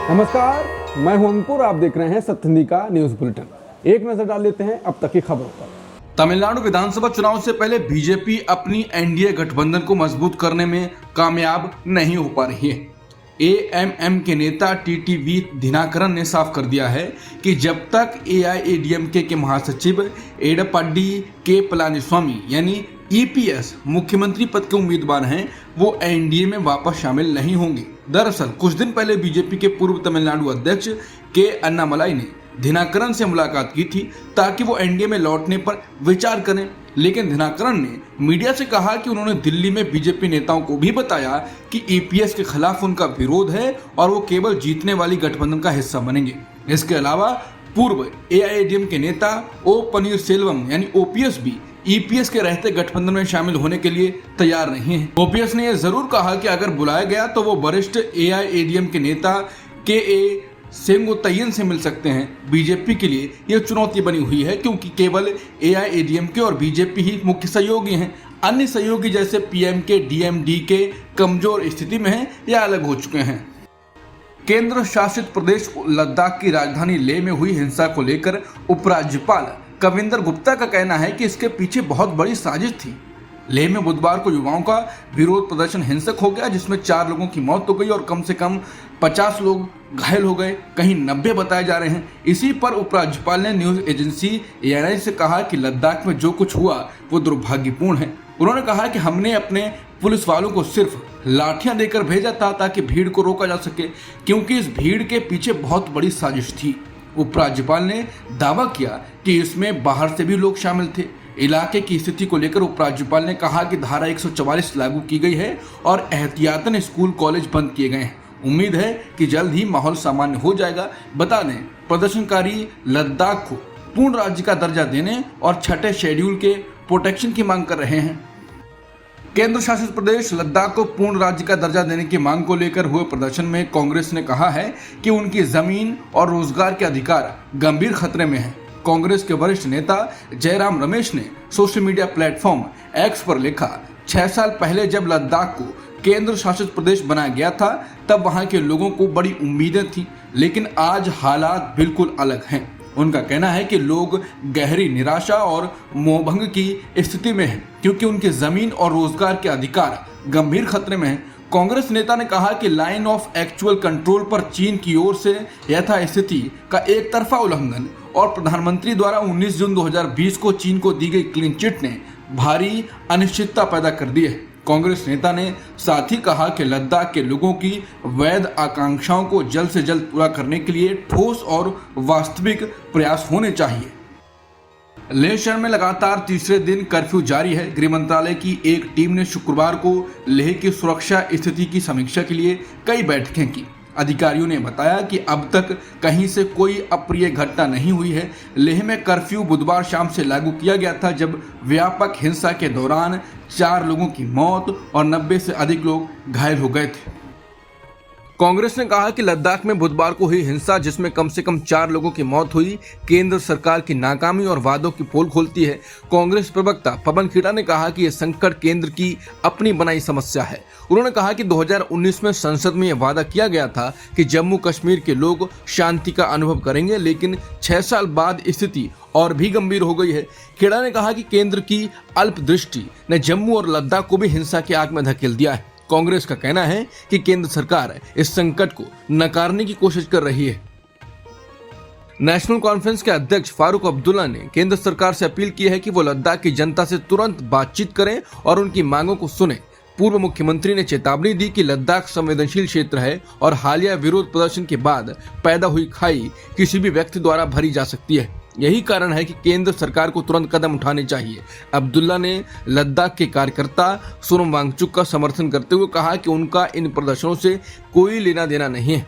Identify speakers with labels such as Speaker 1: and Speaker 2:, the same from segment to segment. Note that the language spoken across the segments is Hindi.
Speaker 1: नमस्कार, मैं हूं अंकुर। आप देख रहे हैं सत्यनिधि का न्यूज बुलेटिन। एक नजर डाल लेते हैं अब तक की खबरों पर।
Speaker 2: तमिलनाडु विधानसभा चुनाव से पहले बीजेपी अपनी एनडीए गठबंधन को मजबूत करने में कामयाब नहीं हो पा रही है। एएमएम के नेता टीटीवी दिनाकरन ने साफ कर दिया है कि जब तक एआईएडीएमके के महासचिव एडप्पाडी के पलानीस्वामी यानी ईपीएस मुख्यमंत्री पद के उम्मीदवार हैं, वो एनडीए में वापस शामिल नहीं होंगे। दरअसल कुछ दिन पहले बीजेपी के पूर्व तमिलनाडु अध्यक्ष के अन्नामलाई ने दिनाकरन से मुलाकात की थी ताकि वो एनडीए में लौटने पर विचार करें, लेकिन दिनाकरन ने मीडिया से कहा कि उन्होंने दिल्ली में बीजेपी नेताओं को भी बताया कि ईपीएस के खिलाफ उनका विरोध है और वो केवल जीतने वाली गठबंधन का हिस्सा बनेंगे। इसके अलावा पूर्व एआईएडीएम के नेता ओ पनीरसेल्वम यानी ओपीएस भी ईपीएस के रहते गठबंधन में शामिल होने के लिए तैयार नहीं है। ओपीएस ने यह जरूर कहा कि अगर बुलाया गया तो वो वरिष्ठ एआईएडीएम के नेता के सेंगोत्तयन से मिल सकते हैं। बीजेपी के लिए यह चुनौती बनी हुई है क्योंकि केवल एआईएडीएमके और बीजेपी ही मुख्य सहयोगी हैं। अन्य सहयोगी जैसे पीएमके, डीएमडीके कमजोर स्थिति में हैं या अलग हो चुके हैं। केंद्र शासित प्रदेश लद्दाख की राजधानी लेह में हुई हिंसा को लेकर उपराज्यपाल कविंदर गुप्ता का कहना है कि इसके पीछे बहुत बड़ी साजिश थी। लेह में बुधवार को युवाओं का विरोध प्रदर्शन हिंसक हो गया, जिसमें 4 लोगों की मौत हो गई और कम से कम 50 लोग घायल हो गए, कहीं 90 बताए जा रहे हैं। इसी पर उपराज्यपाल ने न्यूज एजेंसी एएनआई से कहा कि लद्दाख में जो कुछ हुआ वो दुर्भाग्यपूर्ण है। उन्होंने कहा कि हमने अपने पुलिस वालों को सिर्फ लाठियां देकर भेजा था ताकि भीड़ को रोका जा सके, क्योंकि इस भीड़ के पीछे बहुत बड़ी साजिश थी। उपराज्यपाल ने दावा किया कि इसमें बाहर से भी लोग शामिल थे। इलाके की स्थिति को लेकर उपराज्यपाल ने कहा कि धारा 144 लागू की गई है और एहतियातन स्कूल कॉलेज बंद किए गए हैं। उम्मीद है कि जल्द ही माहौल सामान्य हो जाएगा। बता दें, प्रदर्शनकारी लद्दाख को पूर्ण राज्य का दर्जा देने और 6ठे शेड्यूल के प्रोटेक्शन की मांग कर रहे हैं। केंद्र शासित प्रदेश लद्दाख को पूर्ण राज्य का दर्जा देने की मांग को लेकर हुए प्रदर्शन में कांग्रेस ने कहा है कि उनकी जमीन और रोजगार के अधिकार गंभीर खतरे में हैं। कांग्रेस के वरिष्ठ नेता जयराम रमेश ने सोशल मीडिया प्लेटफॉर्म एक्स पर लिखा, 6 साल पहले जब लद्दाख को केंद्र शासित प्रदेश बनाया गया था तब वहां के लोगों को बड़ी उम्मीदें थी, लेकिन आज हालात बिल्कुल अलग हैं। उनका कहना है कि लोग गहरी निराशा और मोहभंग की स्थिति में हैं क्योंकि उनकी जमीन और रोजगार के अधिकार गंभीर खतरे में हैं। कांग्रेस नेता ने कहा कि लाइन ऑफ एक्चुअल कंट्रोल पर चीन की ओर से यथास्थिति का एक तरफा उल्लंघन और प्रधानमंत्री द्वारा 19 जून 2020 को चीन को दी गई क्लीन चिट ने भारी अनिश्चितता पैदा कर दी है। कांग्रेस नेता ने साथ ही कहा कि लद्दाख के लोगों की वैध आकांक्षाओं को जल्द से जल्द पूरा करने के लिए ठोस और वास्तविक प्रयास होने चाहिए। लेह शहर में लगातार तीसरे दिन कर्फ्यू जारी है। गृह मंत्रालय की एक टीम ने शुक्रवार को लेह की सुरक्षा स्थिति की समीक्षा के लिए कई बैठकें की। अधिकारियों ने बताया कि अब तक कहीं से कोई अप्रिय घटना नहीं हुई है। लेह में कर्फ्यू बुधवार शाम से लागू किया गया था, जब व्यापक हिंसा के दौरान 4 लोगों की मौत और 90 से अधिक लोग घायल हो गए थे। कांग्रेस ने कहा कि लद्दाख में बुधवार को हुई हिंसा, जिसमें कम से कम 4 लोगों की मौत हुई, केंद्र सरकार की नाकामी और वादों की पोल खोलती है। कांग्रेस प्रवक्ता पवन खेड़ा ने कहा कि यह संकट केंद्र की अपनी बनाई समस्या है। उन्होंने कहा कि 2019 में संसद में यह वादा किया गया था कि जम्मू कश्मीर के लोग शांति का अनुभव करेंगे, लेकिन 6 साल बाद स्थिति और भी गंभीर हो गई है। खेड़ा ने कहा कि केंद्र की अल्पदृष्टि ने जम्मू और लद्दाख को भी हिंसा की आग में धकेल दिया है। कांग्रेस का कहना है कि केंद्र सरकार इस संकट को नकारने की कोशिश कर रही है। नेशनल कॉन्फ्रेंस के अध्यक्ष फारूक अब्दुल्ला ने केंद्र सरकार से अपील की है कि वो लद्दाख की जनता से तुरंत बातचीत करें और उनकी मांगों को सुने। पूर्व मुख्यमंत्री ने चेतावनी दी कि लद्दाख संवेदनशील क्षेत्र है और हालिया विरोध प्रदर्शन के बाद पैदा हुई खाई किसी भी व्यक्ति द्वारा भरी जा सकती है। यही कारण है कि केंद्र सरकार को तुरंत कदम उठाने चाहिए। अब्दुल्ला ने लद्दाख के कार्यकर्ता सोनम वांगचुक का समर्थन करते हुए कहा कि उनका इन प्रदर्शनों से कोई लेना देना नहीं है।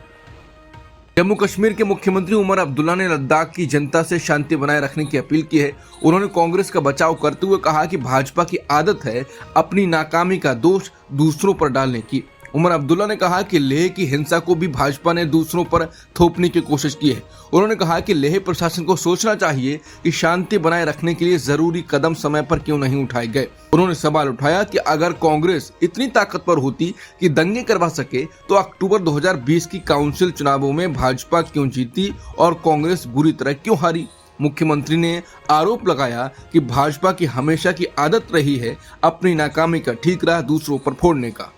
Speaker 2: जम्मू कश्मीर के मुख्यमंत्री उमर अब्दुल्ला ने लद्दाख की जनता से शांति बनाए रखने की अपील की है। उन्होंने कांग्रेस का बचाव करते हुए कहा कि भाजपा की आदत है अपनी नाकामी का दोष दूसरों पर डालने की। उमर अब्दुल्ला ने कहा कि लेह की हिंसा को भी भाजपा ने दूसरों पर थोपने की कोशिश की है। उन्होंने कहा कि लेह प्रशासन को सोचना चाहिए कि शांति बनाए रखने के लिए जरूरी कदम समय पर क्यों नहीं उठाए गए। उन्होंने सवाल उठाया कि अगर कांग्रेस इतनी ताकतवर होती कि दंगे करवा सके तो अक्टूबर 2020 की काउंसिल चुनावों में भाजपा क्यों जीती और कांग्रेस बुरी तरह क्यों हारी। मुख्यमंत्री ने आरोप लगाया कि भाजपा की हमेशा की आदत रही है अपनी नाकामी का ठीकरा दूसरों पर फोड़ने का।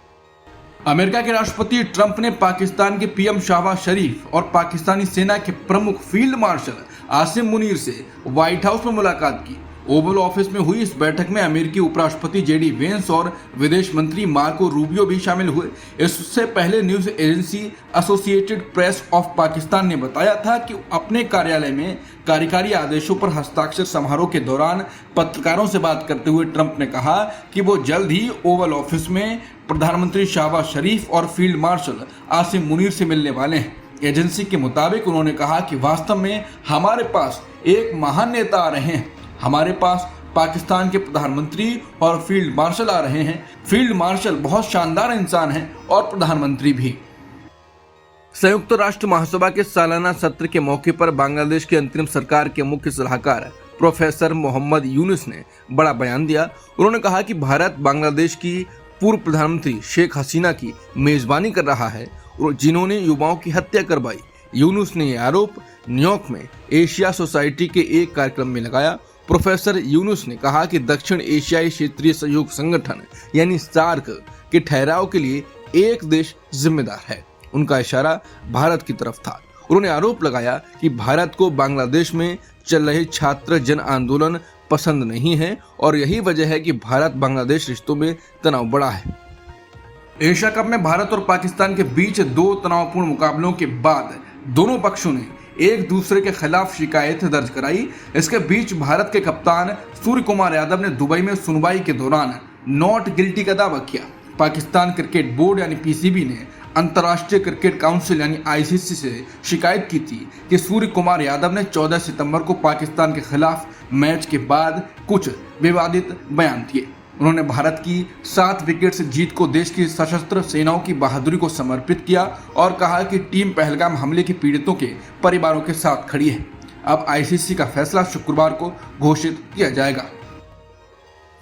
Speaker 2: अमेरिका के राष्ट्रपति ट्रंप ने पाकिस्तान के पीएम शहबाज शरीफ और पाकिस्तानी सेना के प्रमुख फील्ड मार्शल आसिम मुनीर से व्हाइट हाउस में मुलाकात की। ओवल ऑफिस में हुई इस बैठक में अमेरिकी उपराष्ट्रपति जेडी वेंस और विदेश मंत्री मार्को रूबियो भी शामिल हुए। इससे पहले news agency associated press of Pakistan ने बताया था कि अपने कार्यालय में कार्यकारी आदेशों पर हस्ताक्षर समारोह के दौरान पत्रकारों से बात करते हुए ट्रंप ने कहा कि वो जल्द ही ओवल ऑफिस में प्रधानमंत्री शहबाज शरीफ और फील्ड मार्शल आसिम मुनीर से मिलने वाले हैं। एजेंसी के मुताबिक उन्होंने कहा कि वास्तव में हमारे पास एक महान नेता आ रहे हैं। हमारे पास पाकिस्तान के प्रधानमंत्री और फील्ड मार्शल आ रहे हैं। फील्ड मार्शल बहुत शानदार इंसान हैं और प्रधानमंत्री भी। संयुक्त राष्ट्र महासभा के सालाना सत्र के मौके पर बांग्लादेश की अंतरिम सरकार के मुख्य सलाहकार प्रोफेसर मोहम्मद यूनुस ने बड़ा बयान दिया। उन्होंने कहा कि भारत बांग्लादेश की पूर्व प्रधानमंत्री शेख हसीना की मेजबानी कर रहा है और जिन्होंने युवाओं की हत्या करवाई। यूनुस ने यह आरोप न्यूयॉर्क में एशिया सोसाइटी के एक कार्यक्रम में लगाया। प्रोफेसर यूनुस ने कहा कि दक्षिण एशियाई क्षेत्रीय सहयोग संगठन यानी सार्क के ठहराव के लिए एक देश जिम्मेदार है। उनका इशारा भारत की तरफ था। उन्होंने आरोप लगाया कि भारत को बांग्लादेश में चल रहे छात्र जन आंदोलन पसंद नहीं है और यही वजह है कि भारत बांग्लादेश रिश्तों में तनाव बढ़ा है। एशिया कप में भारत और पाकिस्तान के बीच दो तनावपूर्ण मुकाबलों के बाद दोनों पक्षों ने एक दूसरे के खिलाफ शिकायत दर्ज कराई। इसके बीच भारत के कप्तान सूर्य कुमार यादव ने दुबई में सुनवाई के दौरान नॉट गिल्टी का दावा किया। पाकिस्तान क्रिकेट बोर्ड यानी पीसीबी ने अंतर्राष्ट्रीय क्रिकेट काउंसिल यानी आईसीसी से शिकायत की थी कि सूर्य कुमार यादव ने 14 सितंबर को पाकिस्तान के खिलाफ मैच के बाद कुछ विवादित बयान दिए। उन्होंने भारत की 7 विकेट से जीत को देश की सशस्त्र सेनाओं की बहादुरी को समर्पित किया और कहा कि टीम पहलगाम हमले के पीड़ितों के परिवारों के साथ खड़ी है। अब आईसीसी का फैसला शुक्रवार को घोषित किया जाएगा।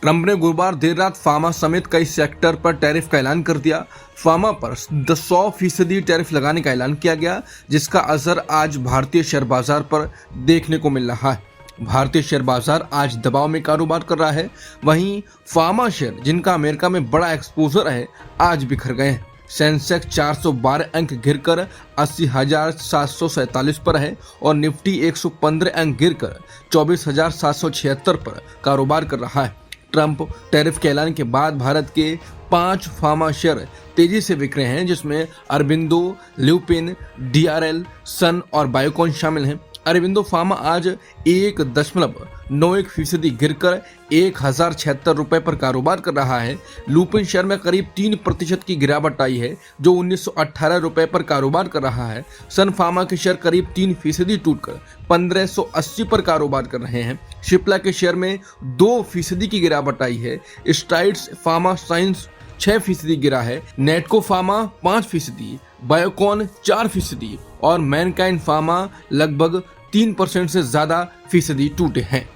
Speaker 2: ट्रंप ने गुरुवार देर रात फार्मा समेत कई सेक्टर पर टैरिफ का ऐलान कर दिया। फार्मा पर 100% टैरिफ लगाने का ऐलान किया गया, जिसका असर आज भारतीय शेयर बाजार पर देखने को मिल रहा है। भारतीय शेयर बाजार आज दबाव में कारोबार कर रहा है। वहीं फार्मा शेयर, जिनका अमेरिका में बड़ा एक्सपोजर है, आज बिखर गए हैं। सेंसेक्स 412 अंक गिरकर 80,747 पर है और निफ्टी 115 अंक गिरकर 24,776 पर कारोबार कर रहा है। ट्रंप टैरिफ के ऐलान के बाद भारत के 5 फार्मा शेयर तेजी से बिक रहे हैं, जिसमें अरबिंदो, ल्यूपिन, डीआरएल, सन और बायोकॉन शामिल हैं। अरबिंदो फार्मा आज 1.91% गिरकर 1,076 रुपए पर कारोबार कर रहा है। लूपिन शेयर में करीब 3% की गिरावट आई है, जो 1918 रुपए पर कारोबार कर रहा है। सन फार्मा के शेयर करीब 3% टूटकर 1580 पर कारोबार कर रहे हैं। शिप्ला के शेयर में 2% की गिरावट आई है। स्ट्राइड्स फार्मा साइंस 6% गिरा है। नेटको फार्मा 5%, बायोकॉन 4% और मैनकाइंड फार्मा लगभग 3% से ज्यादा फीसदी टूटे हैं।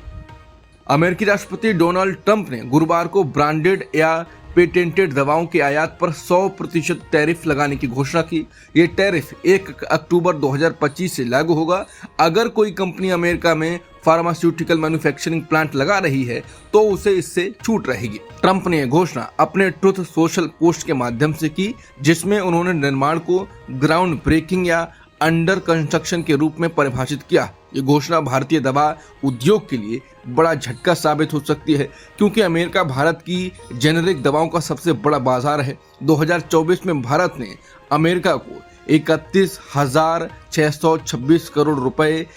Speaker 2: अमेरिकी राष्ट्रपति डोनाल्ड ट्रंप ने गुरुवार को ब्रांडेड या पेटेंटेड दवाओं के आयात पर 100% टैरिफ लगाने की घोषणा की। ये टैरिफ 1 अक्टूबर 2025 से लागू होगा। अगर कोई कंपनी अमेरिका में फार्मास्यूटिकल मैन्युफैक्चरिंग प्लांट लगा रही है तो उसे इससे छूट रहेगी। ट्रंप ने यह घोषणा अपने ट्रुथ सोशल पोस्ट के माध्यम से की, जिसमें उन्होंने निर्माण को ग्राउंड ब्रेकिंग या अंडर कंस्ट्रक्शन के रूप में परिभाषित किया। ये घोषणा भारतीय दवा उद्योग के लिए बड़ा झटका साबित हो सकती है, क्योंकि अमेरिका भारत की जेनेरिक दवाओं का सबसे बड़ा बाजार है। 2024 में भारत ने अमेरिका को 31,626 करोड़ रुपए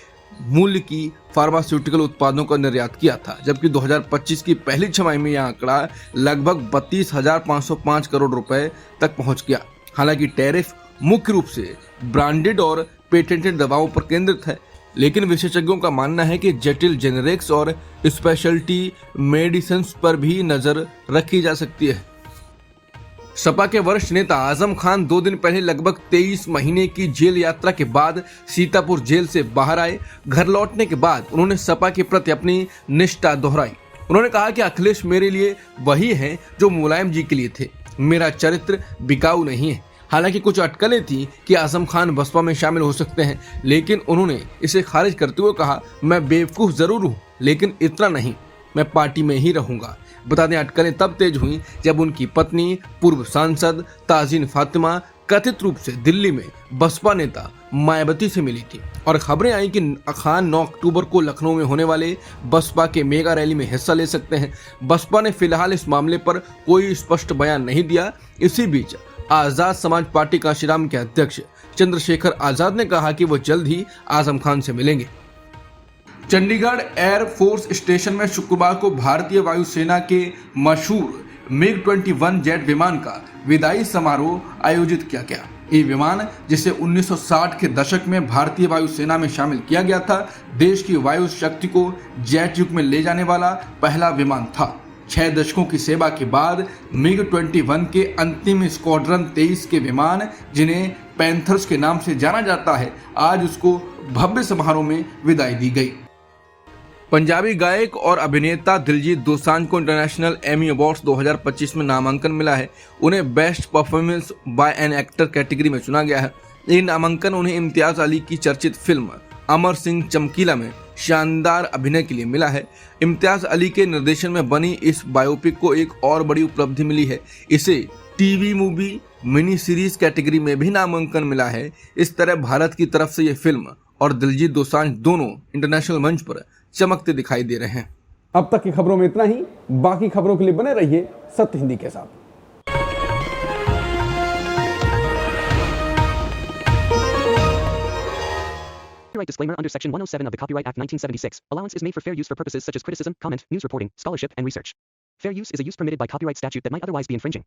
Speaker 2: मूल्य की फार्मास्यूटिकल उत्पादों का निर्यात किया था, जबकि 2025 की पहली छमाही में यह आंकड़ा लगभग 32,505 करोड़ रुपए तक पहुंच गया। हालांकि टैरिफ मुख्य रूप से ब्रांडेड और पेटेंटेड दवाओं पर केंद्रित है, लेकिन विशेषज्ञों का मानना है कि जटिल जेनेरिक्स और स्पेशलिटी मेडिसिन्स पर भी नजर रखी जा सकती है। सपा के वरिष्ठ नेता आजम खान 2 दिन पहले लगभग 23 महीने की जेल यात्रा के बाद सीतापुर जेल से बाहर आए। घर लौटने के बाद उन्होंने सपा के प्रति अपनी निष्ठा दोहराई। उन्होंने कहा कि अखिलेश मेरे लिए वही है जो मुलायम जी के लिए थे। मेरा चरित्र बिकाऊ नहीं है। हालांकि कुछ अटकलें थी कि आजम खान बसपा में शामिल हो सकते हैं, लेकिन उन्होंने इसे खारिज करते हुए कहा, मैं बेवकूफ जरूर हूँ लेकिन इतना नहीं, मैं पार्टी में ही रहूंगा। बता दें, अटकलें तब तेज हुई जब उनकी पत्नी पूर्व सांसद ताजीन फातिमा कथित रूप से दिल्ली में बसपा नेता मायावती से मिली थी और खबरें आई कि खान 9 अक्टूबर को लखनऊ में होने वाले बसपा के मेगा रैली में हिस्सा ले सकते हैं। बसपा ने फिलहाल इस मामले पर कोई स्पष्ट बयान नहीं दिया। इसी बीच आजाद समाज पार्टी कांशीराम के अध्यक्ष चंद्रशेखर आजाद ने कहा कि वो जल्द ही आजम खान से मिलेंगे। चंडीगढ़ एयर फोर्स स्टेशन में शुक्रवार को भारतीय वायुसेना के मशहूर MiG-21 जेट विमान का विदाई समारोह आयोजित किया गया। ये विमान, जिसे 1960 के दशक में भारतीय वायुसेना में शामिल किया गया था, देश की वायु शक्ति को जेट युग में ले जाने वाला पहला विमान था। 6 दशकों की सेवा के बाद MiG-21 के अंतिम स्क्वाड्रन 23 के विमान, जिन्हें पैंथर्स के नाम से जाना जाता है, आज उसको भव्य समारोह में विदाई दी गई। पंजाबी गायक और अभिनेता दिलजीत दोसांझ को इंटरनेशनल एमी अवार्ड्स 2025 में नामांकन मिला है। उन्हें best performance by an actor category में चुना गया है। ये नामांकन उन्हें इम्तियाज अली की चर्चित फिल्म अमर सिंह चमकीला में शानदार अभिनय के लिए मिला है। इम्तियाज अली के निर्देशन में बनी इस बायोपिक को एक और बड़ी उपलब्धि मिली है। इसे TV movie mini series category में भी नामांकन मिला है। इस तरह भारत की तरफ से ये फिल्म और दिलजीत दोसांझ दोनों इंटरनेशनल मंच पर चमकते दिखाई दे रहे हैं।
Speaker 1: अब तक की खबरों में इतना ही। बाकी खबरों के लिए बने रहिए सत्य हिंदी के साथ।
Speaker 3: Copyright disclaimer under Section 107 of the Copyright Act 1976. Allowance is made for fair use for purposes such as criticism, comment, news reporting, scholarship, and research. Fair use is a use permitted by copyright statute that might otherwise be infringing.